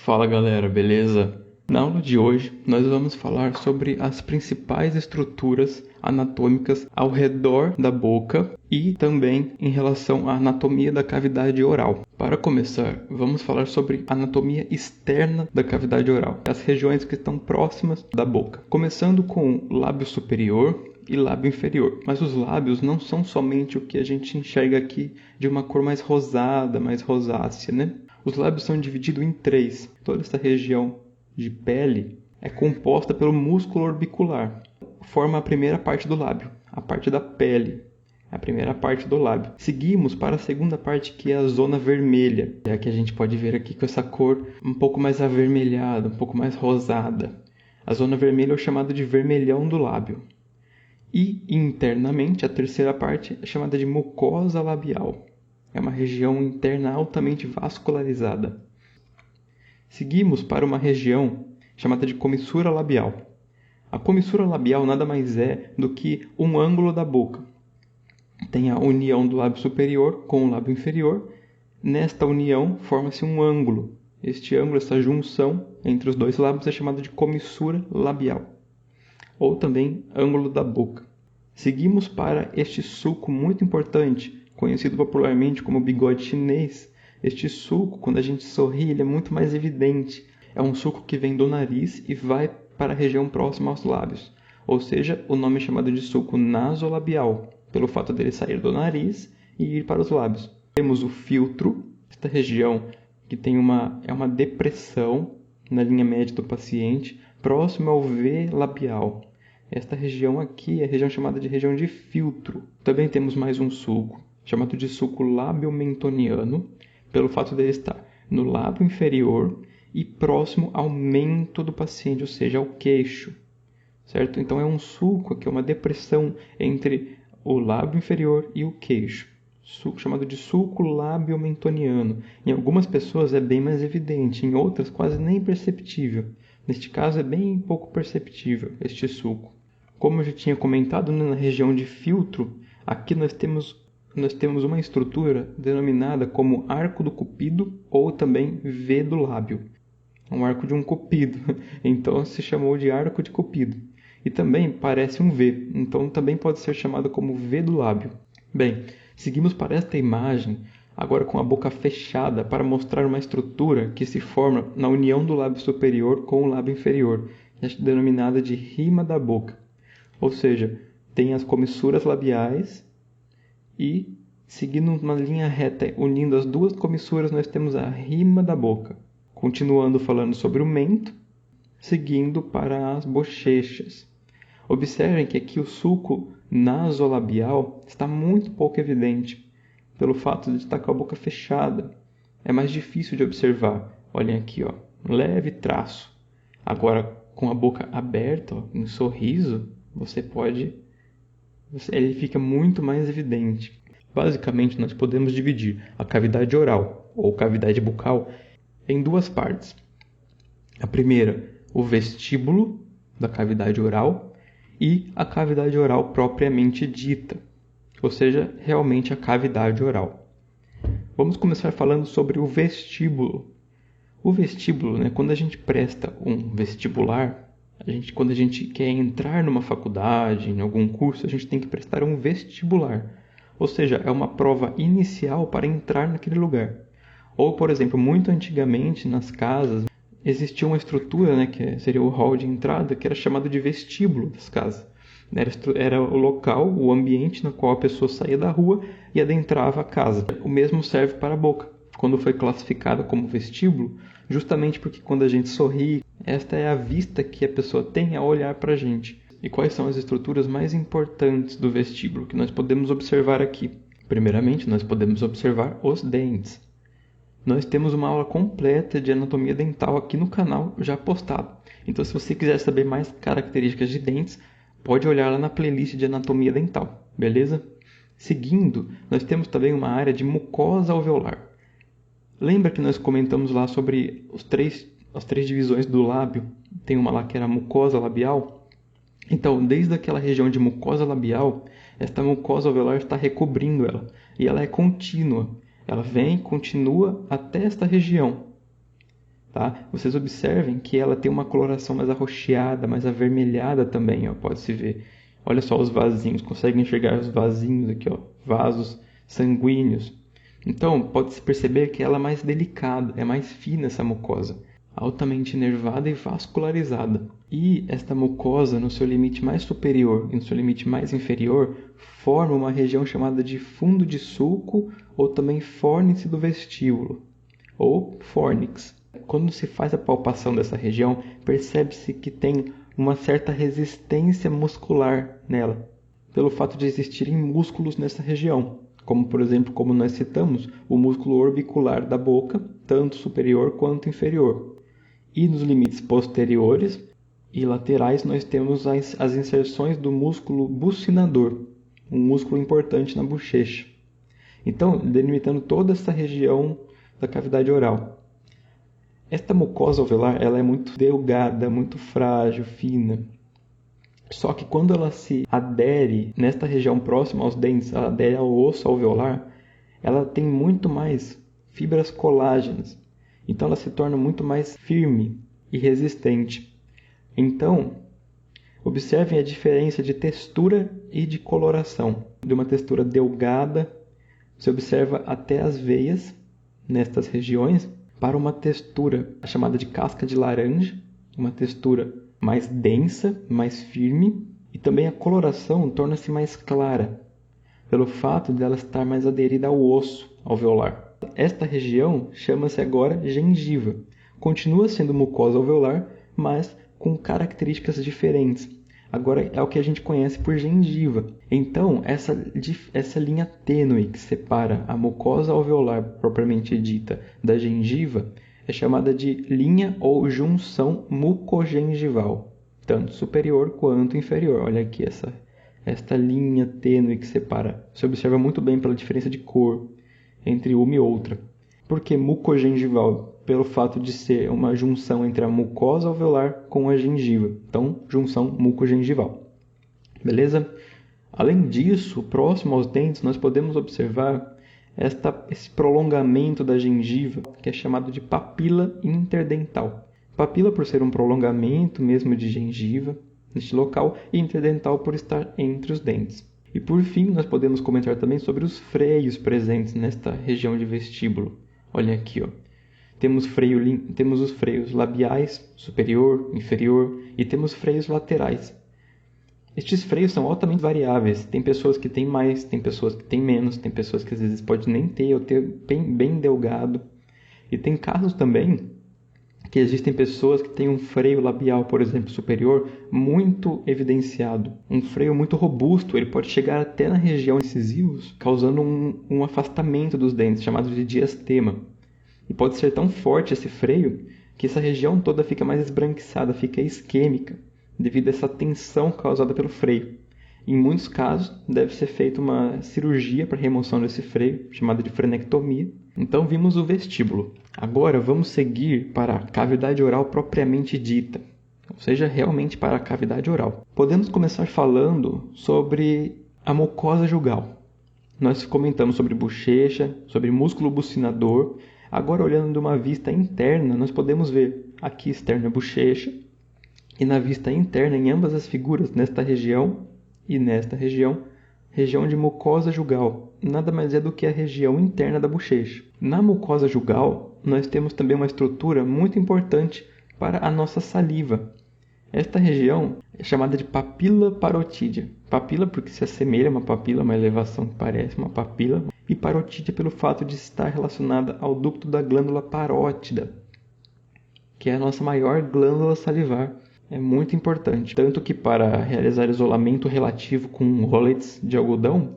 Fala galera, beleza? Na aula de hoje nós vamos falar sobre as principais estruturas anatômicas ao redor da boca e também em relação à anatomia da cavidade oral. Para começar, vamos falar sobre a anatomia externa da cavidade oral, as regiões que estão próximas da boca, começando com o lábio superior e lábio inferior. Mas os lábios não são somente o que a gente enxerga aqui de uma cor mais rosada, mais rosácea, né? Os lábios são divididos em três. Toda essa região de pele é composta pelo músculo orbicular. Forma a primeira parte do lábio, a parte da pele, a primeira parte do lábio. Seguimos para a segunda parte, que é a zona vermelha. É a que a gente pode ver aqui com essa cor um pouco mais avermelhada, um pouco mais rosada. A zona vermelha é o chamado de vermelhão do lábio. E internamente, a terceira parte é chamada de mucosa labial. É uma região interna altamente vascularizada. Seguimos para uma região chamada de comissura labial. A comissura labial nada mais é do que um ângulo da boca. Tem a união do lábio superior com o lábio inferior. Nesta união forma-se um ângulo. Este ângulo, essa junção entre os dois lábios é chamada de comissura labial, ou também ângulo da boca. Seguimos para este sulco muito importante, conhecido popularmente como bigode chinês. Este sulco, quando a gente sorri, ele é muito mais evidente. É um sulco que vem do nariz e vai para a região próxima aos lábios. Ou seja, o nome é chamado de sulco nasolabial, pelo fato dele sair do nariz e ir para os lábios. Temos o filtro, esta região que tem uma depressão na linha média do paciente, próximo ao V labial. Esta região aqui é a região chamada de região de filtro. Também temos mais um sulco, chamado de sulco labiomentoniano, pelo fato dele estar no lábio inferior e próximo ao mento do paciente, ou seja, ao queixo, certo? Então é um sulco aqui, é uma depressão entre o lábio inferior e o queixo, chamado de sulco labiomentoniano. Em algumas pessoas é bem mais evidente, em outras quase nem perceptível. Neste caso é bem pouco perceptível este sulco. Como eu já tinha comentado, na região de filtro, aqui nós temos uma estrutura denominada como arco do cupido ou também V do lábio. Um arco de um cupido, então se chamou de arco de cupido. E também parece um V, então também pode ser chamado como V do lábio. Bem, seguimos para esta imagem, agora com a boca fechada, para mostrar uma estrutura que se forma na união do lábio superior com o lábio inferior, denominada de rima da boca. Ou seja, tem as comissuras labiais e, seguindo uma linha reta unindo as duas comissuras, nós temos a rima da boca. Continuando falando sobre o mento, seguindo para as bochechas. Observem que aqui o sulco nasolabial está muito pouco evidente, pelo fato de estar com a boca fechada. É mais difícil de observar. Olhem aqui, ó, um leve traço. Agora, com a boca aberta, ó, em sorriso, ele fica muito mais evidente. Basicamente, nós podemos dividir a cavidade oral, ou cavidade bucal, em duas partes. A primeira, o vestíbulo da cavidade oral, e a cavidade oral propriamente dita, ou seja, realmente a cavidade oral. Vamos começar falando sobre o vestíbulo. O vestíbulo, quando a gente presta um vestibular, quando a gente quer entrar numa faculdade, em algum curso, a gente tem que prestar um vestibular. Ou seja, é uma prova inicial para entrar naquele lugar. Ou, por exemplo, muito antigamente, nas casas, existia uma estrutura, que seria o hall de entrada, que era chamado de vestíbulo das casas. Era o local, o ambiente no qual a pessoa saía da rua e adentrava a casa. O mesmo serve para a boca, quando foi classificada como vestíbulo, justamente porque quando a gente sorri, esta é a vista que a pessoa tem ao olhar para a gente. E quais são as estruturas mais importantes do vestíbulo que nós podemos observar aqui? Primeiramente, nós podemos observar os dentes. Nós temos uma aula completa de anatomia dental aqui no canal já postado. Então, se você quiser saber mais características de dentes, pode olhar lá na playlist de anatomia dental, beleza? Seguindo, nós temos também uma área de mucosa alveolar. Lembra que nós comentamos lá sobre as três divisões do lábio? Tem uma lá que era a mucosa labial. Então, desde aquela região de mucosa labial, esta mucosa alveolar está recobrindo ela. E ela é contínua. Ela vem e continua até esta região. tá? Vocês observem que ela tem uma coloração mais arroxeada, mais avermelhada também, ó, pode-se ver. Olha só os vasinhos, consegue enxergar os vasinhos aqui, ó, vasos sanguíneos. Então, pode-se perceber que ela é mais delicada, é mais fina essa mucosa, altamente nervada e vascularizada. E esta mucosa, no seu limite mais superior e no seu limite mais inferior, forma uma região chamada de fundo de sulco ou também fórnice do vestíbulo, ou fórnix. Quando se faz a palpação dessa região, percebe-se que tem uma certa resistência muscular nela, pelo fato de existirem músculos nessa região, como por exemplo, como nós citamos, o músculo orbicular da boca, tanto superior quanto inferior. E nos limites posteriores e laterais nós temos as inserções do músculo bucinador, um músculo importante na bochecha. Então, delimitando toda essa região da cavidade oral. Esta mucosa alveolar ela é muito delgada, muito frágil, fina. Só que quando ela se adere nesta região próxima aos dentes, ela adere ao osso alveolar, ela tem muito mais fibras colágenas. Então ela se torna muito mais firme e resistente. Então, observem a diferença de textura e de coloração. De uma textura delgada, se observa até as veias nestas regiões, para uma textura chamada de casca de laranja, uma textura mais densa, mais firme, e também a coloração torna-se mais clara, pelo fato dela estar mais aderida ao osso alveolar. Esta região chama-se agora gengiva. Continua sendo mucosa alveolar, mas com características diferentes. Agora é o que a gente conhece por gengiva. Então, essa linha tênue que separa a mucosa alveolar propriamente dita da gengiva é chamada de linha ou junção mucogengival, tanto superior quanto inferior. Olha aqui esta linha tênue que separa. Se observa muito bem pela diferença de cor entre uma e outra. Por que mucogengival? Pelo fato de ser uma junção entre a mucosa alveolar com a gengiva. Então, junção mucogengival. Beleza? Além disso, próximo aos dentes, nós podemos observar esse prolongamento da gengiva, que é chamado de papila interdental. Papila por ser um prolongamento mesmo de gengiva neste local e interdental por estar entre os dentes. E por fim, nós podemos comentar também sobre os freios presentes nesta região de vestíbulo. Olha aqui, ó. Temos os freios labiais, superior, inferior, e temos freios laterais. Estes freios são altamente variáveis. Tem pessoas que têm mais, tem pessoas que têm menos, tem pessoas que às vezes podem nem ter ou ter bem delgado. E tem casos também que existem pessoas que têm um freio labial, por exemplo, superior, muito evidenciado. Um freio muito robusto, ele pode chegar até na região incisivos, causando um afastamento dos dentes, chamado de diastema. E pode ser tão forte esse freio que essa região toda fica mais esbranquiçada, fica isquêmica, devido a essa tensão causada pelo freio. Em muitos casos, deve ser feita uma cirurgia para remoção desse freio, chamada de frenectomia. Então, vimos o vestíbulo. Agora, vamos seguir para a cavidade oral propriamente dita, ou seja, realmente para a cavidade oral. Podemos começar falando sobre a mucosa jugal. Nós comentamos sobre bochecha, sobre músculo bucinador. Agora, olhando de uma vista interna, nós podemos ver aqui externa a bochecha e na vista interna, em ambas as figuras, nesta região e nesta região, região de mucosa jugal. Nada mais é do que a região interna da bochecha. Na mucosa jugal, nós temos também uma estrutura muito importante para a nossa saliva. Esta região é chamada de papila parotídea. Papila porque se assemelha a uma papila, uma elevação que parece uma papila, e parotídea pelo fato de estar relacionada ao ducto da glândula parótida, que é a nossa maior glândula salivar. É muito importante, tanto que para realizar isolamento relativo com roletes de algodão,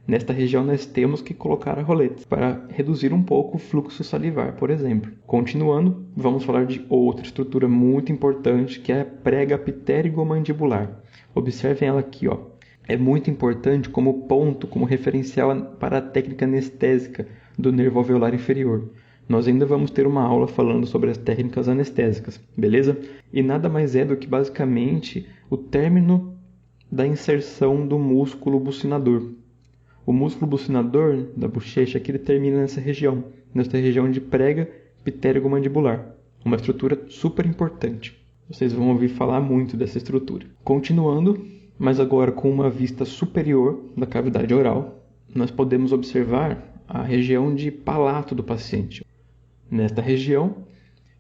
nesta região nós temos que colocar roletes para reduzir um pouco o fluxo salivar, por exemplo. Continuando, vamos falar de outra estrutura muito importante, que é a prega pterigomandibular. Observem ela aqui, ó. É muito importante como ponto, como referencial para a técnica anestésica do nervo alveolar inferior. Nós ainda vamos ter uma aula falando sobre as técnicas anestésicas, beleza? E nada mais é do que basicamente o término da inserção do músculo bucinador. O músculo bucinador da bochecha aqui ele termina nessa região de prega pterigomandibular. Uma estrutura super importante. Vocês vão ouvir falar muito dessa estrutura. Continuando, mas agora com uma vista superior da cavidade oral, nós podemos observar a região de palato do paciente. Nesta região,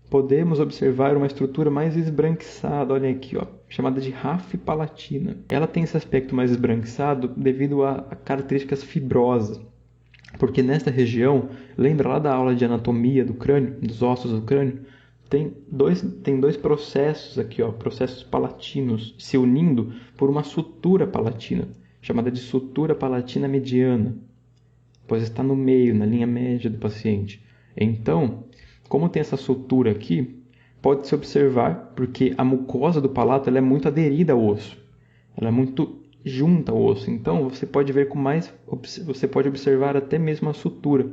podemos observar uma estrutura mais esbranquiçada, olha aqui, ó, chamada de rafe palatina. Ela tem esse aspecto mais esbranquiçado devido a características fibrosas, porque nesta região, lembra lá da aula de anatomia do crânio, dos ossos do crânio? Tem dois processos aqui, ó, processos palatinos se unindo por uma sutura palatina, chamada de sutura palatina mediana, pois está no meio, na linha média do paciente. Então, como tem essa sutura aqui, pode-se observar, porque a mucosa do palato ela é muito aderida ao osso, ela é muito junta ao osso. Então, você pode observar até mesmo a sutura,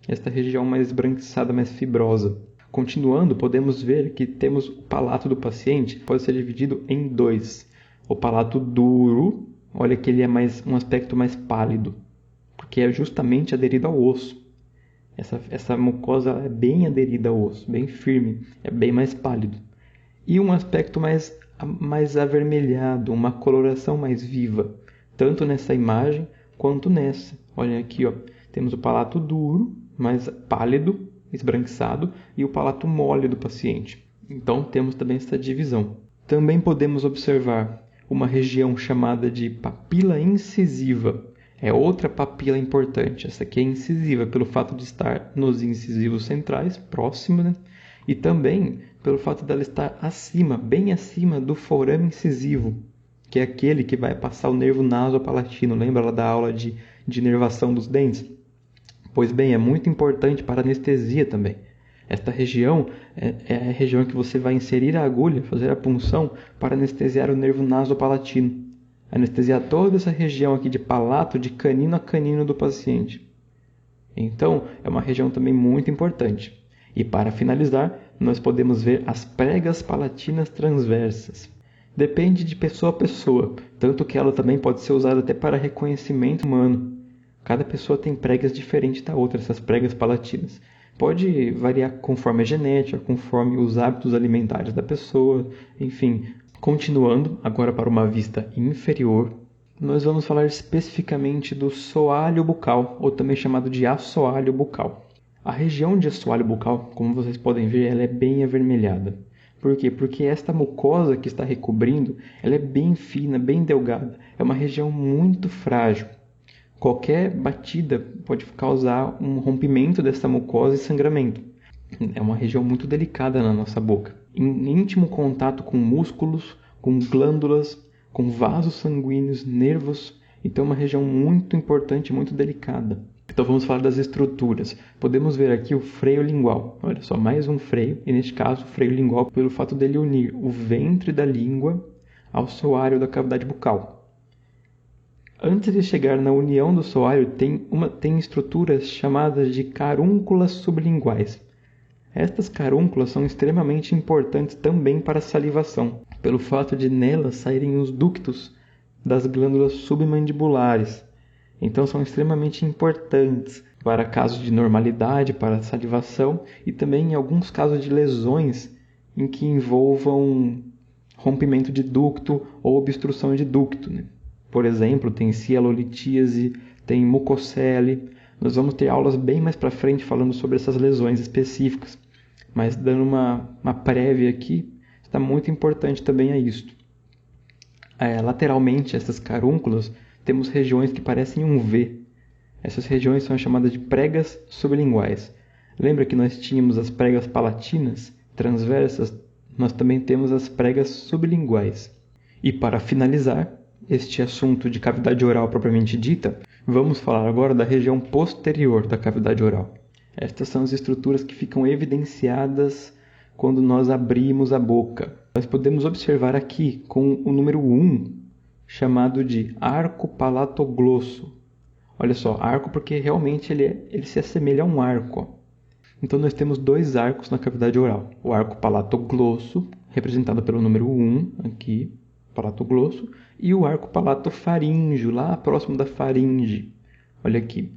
esta região mais esbranquiçada, mais fibrosa. Continuando, podemos ver que temos o palato do paciente, pode ser dividido em dois. O palato duro, olha que ele é um aspecto mais pálido, porque é justamente aderido ao osso. Essa mucosa é bem aderida ao osso, bem firme, é bem mais pálido. E um aspecto mais avermelhado, uma coloração mais viva, tanto nessa imagem quanto nessa. Olha aqui, ó, temos o palato duro, mais pálido, esbranquiçado, e o palato mole do paciente. Então temos também essa divisão. Também podemos observar uma região chamada de papila incisiva. É outra papila importante. Essa aqui é incisiva pelo fato de estar nos incisivos centrais, próximo, né? E também pelo fato dela estar acima, bem acima do forame incisivo, que é aquele que vai passar o nervo nasopalatino. Lembra lá da aula de inervação dos dentes? Pois bem, é muito importante para a anestesia também. Esta região é a região que você vai inserir a agulha, fazer a punção para anestesiar o nervo nasopalatino. Anestesiar toda essa região aqui de palato, de canino a canino do paciente. Então, é uma região também muito importante. E para finalizar, nós podemos ver as pregas palatinas transversas. Depende de pessoa a pessoa, tanto que ela também pode ser usada até para reconhecimento humano. Cada pessoa tem pregas diferentes da outra, essas pregas palatinas. Pode variar conforme a genética, conforme os hábitos alimentares da pessoa, enfim. Continuando, agora para uma vista inferior, nós vamos falar especificamente do soalho bucal, ou também chamado de assoalho bucal. A região de assoalho bucal, como vocês podem ver, ela é bem avermelhada. Por quê? Porque esta mucosa que está recobrindo, ela é bem fina, bem delgada. É uma região muito frágil. Qualquer batida pode causar um rompimento dessa mucosa e sangramento. É uma região muito delicada na nossa boca. Em íntimo contato com músculos, com glândulas, com vasos sanguíneos, nervos. Então é uma região muito importante, muito delicada. Então vamos falar das estruturas. Podemos ver aqui o freio lingual. Olha só, mais um freio. E neste caso, o freio lingual pelo fato dele unir o ventre da língua ao soalho da cavidade bucal. Antes de chegar na união do soalho, tem estruturas chamadas de carúnculas sublinguais. Estas carúnculas são extremamente importantes também para a salivação, pelo fato de nelas saírem os ductos das glândulas submandibulares. Então são extremamente importantes para casos de normalidade, para a salivação e também em alguns casos de lesões em que envolvam rompimento de ducto ou obstrução de ducto, né? Por exemplo, tem cialolitíase, tem mucocele. Nós vamos ter aulas bem mais para frente falando sobre essas lesões específicas. Mas dando uma prévia aqui, está muito importante também a isto. Lateralmente, essas carúnculas, temos regiões que parecem um V. Essas regiões são chamadas de pregas sublinguais. Lembra que nós tínhamos as pregas palatinas transversas? Nós também temos as pregas sublinguais. E para finalizar este assunto de cavidade oral propriamente dita, vamos falar agora da região posterior da cavidade oral. Estas são as estruturas que ficam evidenciadas quando nós abrimos a boca. Nós podemos observar aqui com o número 1, chamado de arco palatoglosso. Olha só, arco porque realmente ele se assemelha a um arco. Então nós temos dois arcos na cavidade oral. O arco palatoglosso, representado pelo número 1 aqui, palatoglosso, e o arco palatofaríngeo, lá próximo da faringe. Olha aqui.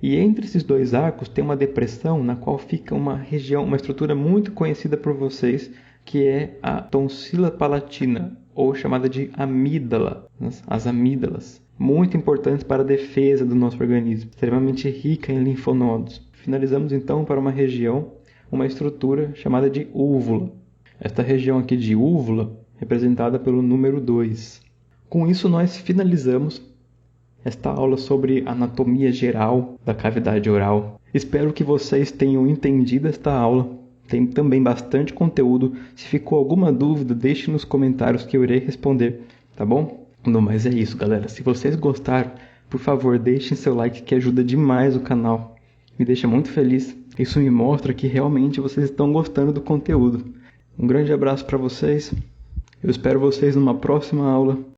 E entre esses dois arcos tem uma depressão na qual fica uma região, uma estrutura muito conhecida por vocês, que é a tonsila palatina, ou chamada de amígdala, as amígdalas, muito importantes para a defesa do nosso organismo, extremamente rica em linfonodos. Finalizamos então para uma região, uma estrutura chamada de úvula. Esta região aqui de úvula, representada pelo número 2. Com isso nós finalizamos esta aula sobre anatomia geral da cavidade oral. Espero que vocês tenham entendido esta aula. Tem também bastante conteúdo. Se ficou alguma dúvida, deixe nos comentários que eu irei responder, tá bom? No mais é isso, galera. Se vocês gostaram, por favor, deixem seu like que ajuda demais o canal. Me deixa muito feliz. Isso me mostra que realmente vocês estão gostando do conteúdo. Um grande abraço para vocês. Eu espero vocês numa próxima aula.